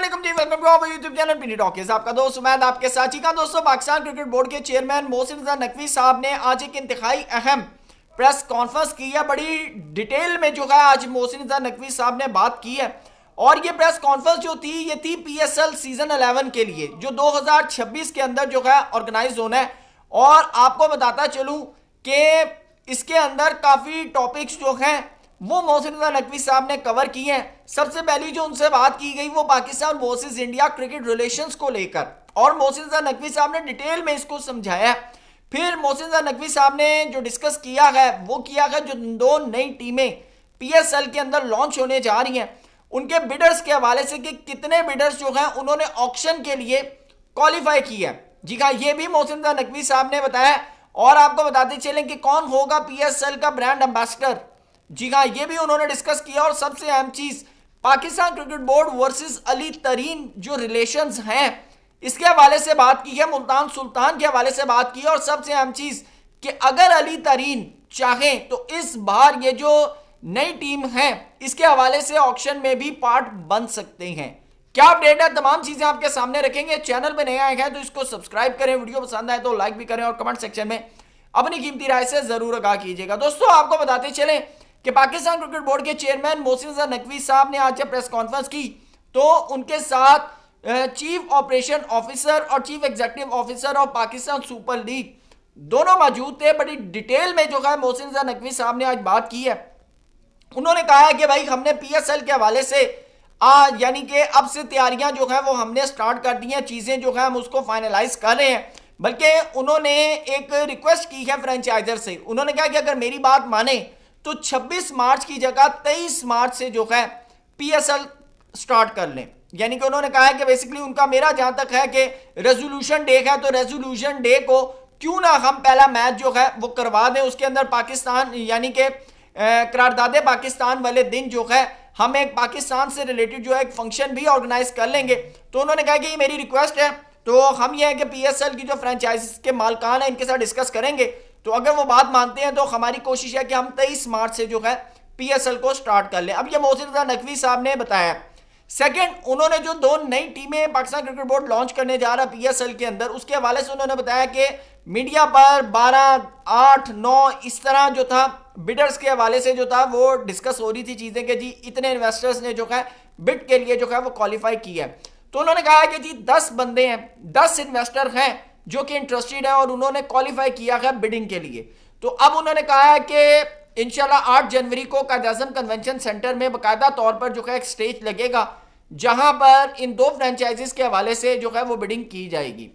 वालेकुम जी, welcome to our YouTube channel PD talkies. आपका दोस्त उमैद आपके साथ ही का। दोस्तों, पाकिस्तान क्रिकेट बोर्ड के चेयरमैन मोहसिन रजा नकवी साहब ने आज एक इंतहाई अहम प्रेस कॉन्फ्रेंस की है। बड़ी डिटेल में जो है आज मोहसिन रजा नकवी साहब ने बात की है। और ये प्रेस कॉन्फ्रेंस जो थी ये थी PSL सीजन 11 के लिए, जो 2026 के अंदर जो है ऑर्गेनाइज होना है। और आपको बताता चलूं कि इसके अंदर काफी टॉपिक्स जो हैं वो मोहसिन रजा नकवी साहब ने कवर की हैं। सबसे पहली जो उनसे बात की गई वो Pakistan versus India cricket relations को लेकर, और मोहसिन रजा नकवी साहब ने डिटेल में इसको समझाया। फिर मोहसिन रजा नकवी साहब ने जो डिस्कस किया है वो किया है जो दो नई टीमें PSL के अंदर लॉन्च होने जा रही हैं उनके बिडर्स के हवाले से कि कितने बिडर्स जो हैं उन्होंने ऑक्शन के लिए क्वालिफाई किया है। जी हाँ, ये भी मोहसिन रजा नकवी साहब ने बताया। और आपको बताते चलें कि कौन होगा PSL का ब्रांड एम्बेसडर। जी हाँ, ये भी उन्होंने डिस्कस किया। और सबसे अहम चीज, Pakistan cricket board versus Ali तरीन जो रिलेशंस हैं इसके हवाले से बात की है, मुल्तान सुल्तान के हवाले से बात की है। और सबसे अहम चीज कि अगर अली तरीन चाहें तो इस बार ये जो नई टीम है इसके हवाले से ऑक्शन में भी पार्ट बन सकते हैं। क्या अपडेट है, तमाम चीजें आपके सामने रखेंगे। चैनल पे नए आए हैं तो इसको सब्सक्राइब करें, वीडियो पसंद आए तो लाइक भी करें और कमेंट सेक्शन में अपनी कीमती राय से जरूर आगाह कीजिएगा। दोस्तों, आपको बताते चलें कि पाकिस्तान क्रिकेट बोर्ड के चेयरमैन मोहसिन रजा नकवी साहब ने आज जब प्रेस कॉन्फ्रेंस की तो उनके साथ चीफ ऑपरेशन ऑफिसर और chief executive officer of Pakistan super league दोनों मौजूद थे। बड़ी डिटेल में जो है मोहसिन रजा नकवी साहब ने आज बात की है। उन्होंने कहा है कि भाई हमने PSL के हवाले से यानी कि अब से तैयारियां जो है वो हमने स्टार्ट कर दी हैं, चीजें जो है हम उसको फाइनलाइज कर रहे हैं। बल्कि उन्होंने एक रिक्वेस्ट की है फ्रेंचाइजर से। उन्होंने कहा कि अगर मेरी बात माने तो 26 मार्च की जगह 23 मार्च से जो है PSL स्टार्ट कर लें। यानी कि उन्होंने कहा है कि बेसिकली उनका मेरा जहां तक है कि रेजोल्यूशन डे है तो रेजोल्यूशन डे को क्यों ना हम पहला मैच जो है वो करवा दें। उसके अंदर पाकिस्तान यानी कि करारदादे पाकिस्तान वाले दिन जो है हम एक पाकिस्तान से रिलेटेड जो है एक फंक्शन भी ऑर्गेनाइज कर लेंगे। तो उन्होंने कहा कि ये मेरी रिक्वेस्ट है। तो हम ये है कि PSL की जो फ्रेंचाइज के मालकान है इनके साथ डिस्कस करेंगे। तो अगर वो बात मानते हैं तो हमारी कोशिश है कि हम 23 मार्च से जो है PSL को स्टार्ट कर लें। अब ये मोहसिन रजा नकवी साहब ने बताया। सेकंड, उन्होंने जो दो नई टीमें पाकिस्तान क्रिकेट बोर्ड लॉन्च करने जा रहा है PSL के अंदर, उसके हवाले से उन्होंने बताया कि मीडिया पर 12, 8, 9 इस तरह जो था बिडर्स के हवाले से जो था वो डिस्कस हो रही थी चीजें कि जी इतने इन्वेस्टर्स ने जो है बिड के लिए जो है वो क्वालिफाई किया है। तो उन्होंने कहा कि जी 10 बंदे हैं, 10 इन्वेस्टर हैं जो कि इंटरेस्टेड है और उन्होंने क्वालिफाई किया है बिडिंग के लिए। तो अब उन्होंने कहा है कि इंशाल्लाह 8 जनवरी को कायद-ए-आज़म कन्वेंशन सेंटर में बाकायदा तौर पर जो है एक स्टेज लगेगा जहां पर इन दो फ्रेंचाइजीज के हवाले से जो है वो बिडिंग की जाएगी।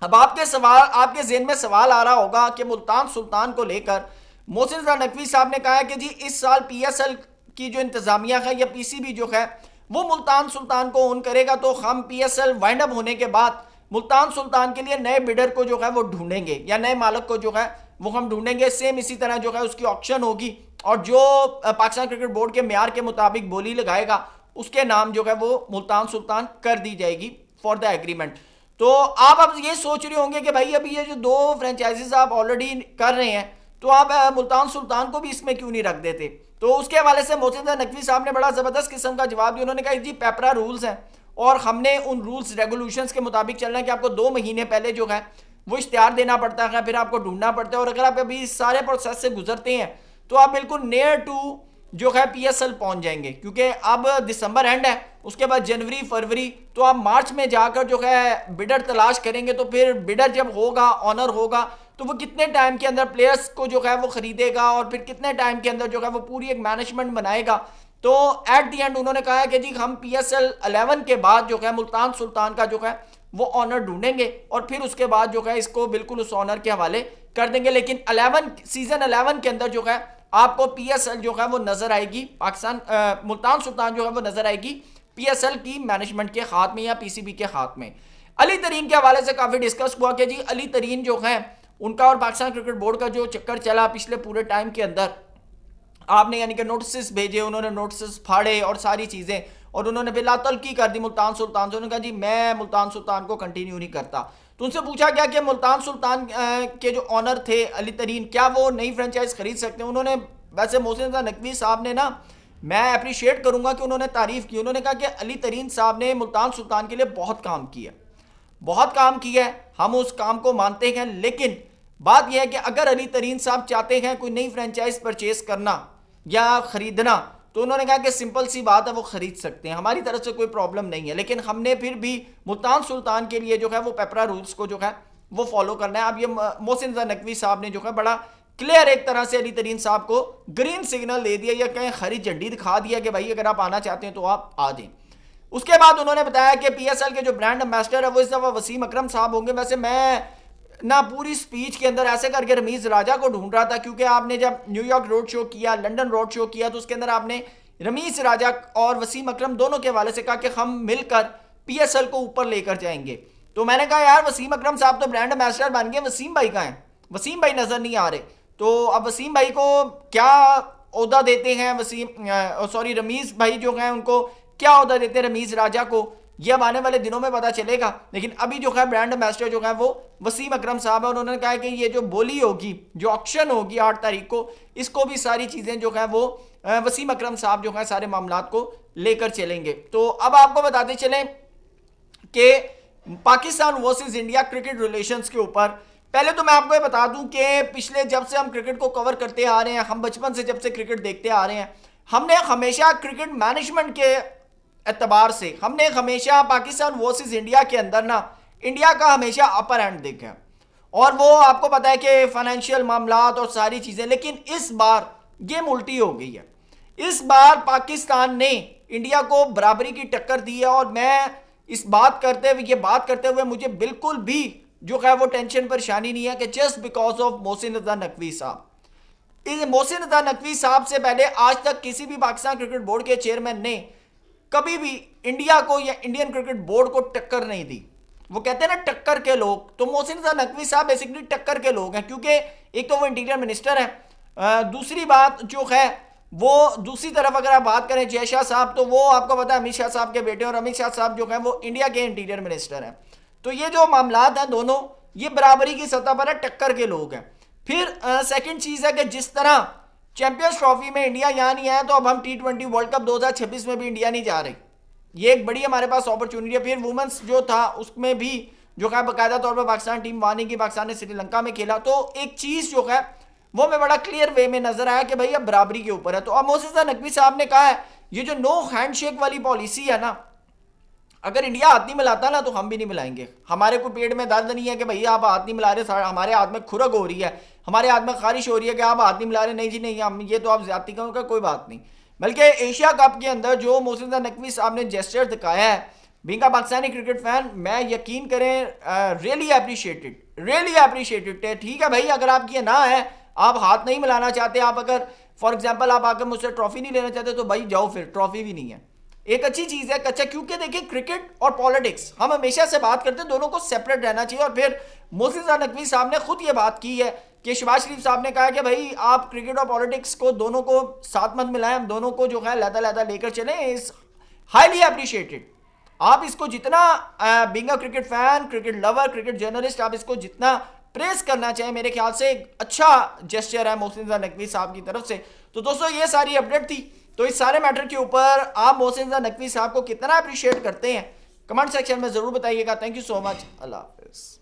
अब आपके ज़हन में सवाल आ रहा होगा कि मुल्तान सुल्तान को लेकर मोहसिन रजा नकवी साहब ने कहा है कि जी इस साल PSL की जो इंतजामिया है या PCB जो है वो मुल्तान सुल्तान को ओन करेगा। तो हम PSL वाइंड अप होने के बाद मुल्तान सुल्तान के लिए नए बिडर को जो है वो ढूंढेंगे या नए मालिक को जो है वो हम ढूंढेंगे। सेम इसी तरह जो है उसकी ऑक्शन होगी और जो पाकिस्तान क्रिकेट बोर्ड के म्यार के मुताबिक बोली लगाएगा उसके नाम जो है वो मुल्तान सुल्तान कर दी जाएगी फॉर द एग्रीमेंट। तो आप अब ये सोच रहे होंगे कि भाई अभी ये जो दो फ्रेंचाइजीज आप ऑलरेडी कर रहे हैं तो आप मुल्तान सुल्तान को भी इसमें क्यों नहीं रख देते। तो उसके हवाले से मोहसिन रजा नकवी साहब ने बड़ा जबरदस्त किस्म का जवाब दिया। उन्होंने कहा जी पेपरा रूल्स हैं और हमने उन रूल्स रेगुलेशंस के मुताबिक चलना है कि आपको 2 महीने पहले जो है वो इश्तिहार देना पड़ता है, फिर आपको ढूंढना पड़ता है। और अगर आप अभी इस सारे प्रोसेस से गुजरते हैं तो आप बिल्कुल नियर टू जो है PSL पहुंच जाएंगे, क्योंकि अब दिसंबर एंड है, उसके बाद जनवरी फरवरी, तो आप मार्च में जाकर जो है बिडर तलाश करेंगे। तो फिर बिडर जब होगा, ऑनर होगा, तो वो कितने टाइम के अंदर प्लेयर्स को जो है वो खरीदेगा और फिर कितने टाइम के अंदर जो है वो पूरी एक मैनेजमेंट बनाएगा। तो एट दी एंड उन्होंने कहा है कि जी हम PSL 11 के बाद जो है मुल्तान सुल्तान का जो है वो ऑनर ढूंढेंगे और फिर उसके बाद जो है इसको बिल्कुल उस ऑनर के हवाले कर देंगे। लेकिन सीजन 11 के अंदर जो है आपको PSL जो है वो नजर आएगी, पाकिस्तान मुल्तान सुल्तान जो है वो नजर आएगी PSL की मैनेजमेंट के हाथ में या PCB के हाथ में। अली तरीन के हवाले से काफी डिस्कस हुआ कि जी अली तरीन जो है उनका और पाकिस्तान क्रिकेट बोर्ड का जो चक्कर चला पिछले पूरे टाइम के अंदर, आपने यानी कि नोटिस भेजे, उन्होंने नोटिस फाड़े और सारी चीजें, और उन्होंने फिर लातल्की कर दी मुल्तान सुल्तान से। उन्होंने कहा जी मैं मुल्तान सुल्तान को कंटिन्यू नहीं करता। तो उनसे पूछा गया कि मुल्तान सुल्तान के जो ऑनर थे अली तरीन, क्या वो नई फ्रेंचाइज खरीद सकते हैं। उन्होंने वैसे मोहसिन रजा नकवी साहब ने ना मैं अप्रिशिएट करूंगा कि उन्होंने तारीफ की। उन्होंने कहा कि अली तरीन साहब ने मुल्तान सुल्तान के लिए बहुत काम किया, बहुत काम किया है, हम उस काम को मानते हैं। लेकिन बात यह है कि अगर अली तरीन साहब चाहते हैं कोई नई फ्रेंचाइज परचेज करना या खरीदना, तो उन्होंने कहा कि सिंपल सी बात है, वो खरीद सकते हैं, हमारी तरफ से कोई प्रॉब्लम नहीं है। लेकिन हमने फिर भी मुल्तान सुल्तान के लिए जो है वो पेपरा रूल्स को जो है वो फॉलो करना है। अब ये मोहसिन रज़ा नकवी साहब ने जो है बड़ा क्लियर एक तरह से अली तरीन साहब को ग्रीन सिग्नल दे दिया या कहीं हरी झंडी दिखा दिया कि भाई अगर आप आना चाहते हैं तो आप आ जाएं। उसके बाद उन्होंने बताया कि पीएसएल के जो ब्रांड एम्बेसडर है वो इस दफ़ा वसीम अकरम साहब होंगे। वैसे मैं ना पूरी स्पीच के अंदर ऐसे करके रमीज राजा को ढूंढ रहा था, क्योंकि आपने जब न्यूयॉर्क रोड शो किया, लंदन रोड शो किया, तो उसके अंदर आपने रमीज राजा और वसीम अकरम दोनों के हवाले से कहा कि हम मिलकर पीएसएल को ऊपर लेकर जाएंगे। तो मैंने कहा यार वसीम अकरम साहब तो ब्रांड एम्बेसडर बन गए, वसीम भाई कहाँ हैं? वसीम भाई नजर नहीं आ रहे। तो अब वसीम भाई को क्या ओहदा देते हैं रमीज भाई जो हैं उनको क्या ओहदा देते हैं रमीज राजा को, ये अब आने वाले दिनों में पता चलेगा। लेकिन अभी जो है ब्रांड एम्बेसडर जो है वो वसीम अकरम साहब है। उन्होंने कहा कि ये जो बोली होगी, जो ऑक्शन होगी 8 तारीख को, इसको भी सारी चीज़ें जो है वो वसीम अकरम साहब जो है सारे मामलात को लेकर चलेंगे। तो अब आपको बताते चलें कि Pakistan versus India cricket relations के ऊपर पहले तो मैं आपको ये बता दूं कि पिछले जब से हम क्रिकेट को कवर करते आ रहे हैं, हम बचपन से जब से क्रिकेट देखते आ रहे हैं, हमने हमेशा क्रिकेट मैनेजमेंट के एतबार से हमने हमेशा पाकिस्तान वर्सेस इंडिया के अंदर ना इंडिया का हमेशा अपर हैंड देखा है। और वो आपको पता है कि फाइनेंशियल मामलात और सारी चीज़ें। लेकिन इस बार गेम उल्टी हो गई है। इस बार पाकिस्तान ने इंडिया को बराबरी की टक्कर दी है। और मैं इस बात करते हुए मुझे बिल्कुल भी जो है वो टेंशन परेशानी नहीं है कि जस्ट बिकॉज ऑफ मोहसिन रज़ा नकवी साहब। इस मोहसिन रज़ा नकवी साहब से पहले आज तक किसी भी पाकिस्तान क्रिकेट बोर्ड के चेयरमैन ने कभी भी इंडिया को या इंडियन क्रिकेट बोर्ड को टक्कर नहीं दी। वो कहते हैं ना टक्कर के लोग, तो मोहसिन रज़ा नकवी साहब बेसिकली टक्कर के लोग हैं। क्योंकि एक तो वो इंटीरियर मिनिस्टर हैं, दूसरी बात जो है वो दूसरी तरफ अगर आप बात करें जय शाह साहब, तो वो आपको पता है अमित शाह साहब के बेटे, और अमित शाह साहब जो है वो इंडिया के इंटीरियर मिनिस्टर हैं। तो ये जो मामलात हैं दोनों, ये बराबरी की सतह पर है, टक्कर के लोग हैं। फिर सेकंड चीज़ है कि जिस तरह चैंपियंस ट्रॉफी में इंडिया यहाँ नहीं आया, तो अब हम T20 वर्ल्ड कप 2026 में भी इंडिया नहीं जा रही। ये एक बड़ी हमारे पास अपॉर्चुनिटी है। फिर वुमेंस जो था उसमें भी जो है बाकायदा तौर पर पाकिस्तान टीम वानी की, पाकिस्तान ने श्रीलंका में खेला। तो एक चीज़ जो है वो में बड़ा क्लियर वे में नजर आया कि भाई अब बराबरी के ऊपर है। तो अब मोहसिन रज़ा नकवी साहब ने कहा है ये जो नो हैंडशेक वाली पॉलिसी है ना, अगर इंडिया हाथ नहीं मिलाता ना तो हम भी नहीं मिलाएंगे। हमारे को पेट में दर्द नहीं है कि भैया आप हाथ नहीं मिला रहे, हमारे हाथ में खुरक हो रही है, हमारे हाथ में खारिश हो रही है कि आप हाथ नहीं मिला रहे, नहीं जी नहीं, हम ये तो आप ज्यादती का कोई बात नहीं। बल्कि एशिया कप के अंदर जो मोहसिन रज़ा नकवी साहब ने जेस्चर दिखाया है, being a Pakistani cricket fan, मैं यकीन करें रियली अप्रिशिएटेड। ठीक है भाई, अगर आपकी ये ना है, आप हाथ नहीं मिलाना चाहते, आप अगर फॉर एग्जाम्पल आप आकर मुझसे ट्रॉफी नहीं लेना चाहते, तो भाई जाओ, फिर ट्रॉफी भी नहीं है, एक अच्छी चीज़ है कच्चा। क्योंकि देखिए क्रिकेट और पॉलिटिक्स हम हमेशा से बात करते हैं, दोनों को सेपरेट रहना चाहिए। और फिर मोहसिन रज़ा नकवी साहब ने खुद ये बात की है कि शहबाज शरीफ साहब ने कहा कि भाई आप क्रिकेट और पॉलिटिक्स को दोनों को साथ मत मिलाएं, हम दोनों को जो है लहदा लेकर चलें। Is highly appreciated. आप इसको जितना being a cricket fan, cricket lover, cricket journalist, आप इसको जितना प्रेस करना चाहिए, मेरे ख्याल से एक अच्छा जेस्चर है मोहसिन रज़ा नकवी साहब की तरफ से। तो दोस्तों ये सारी अपडेट थी। तो इस सारे मैटर के ऊपर आप मोहसिन रज़ा नकवी साहब को कितना अप्रिशिएट करते हैं, कमेंट सेक्शन में जरूर बताइएगा। Thank you so much. Allah हाफिज़।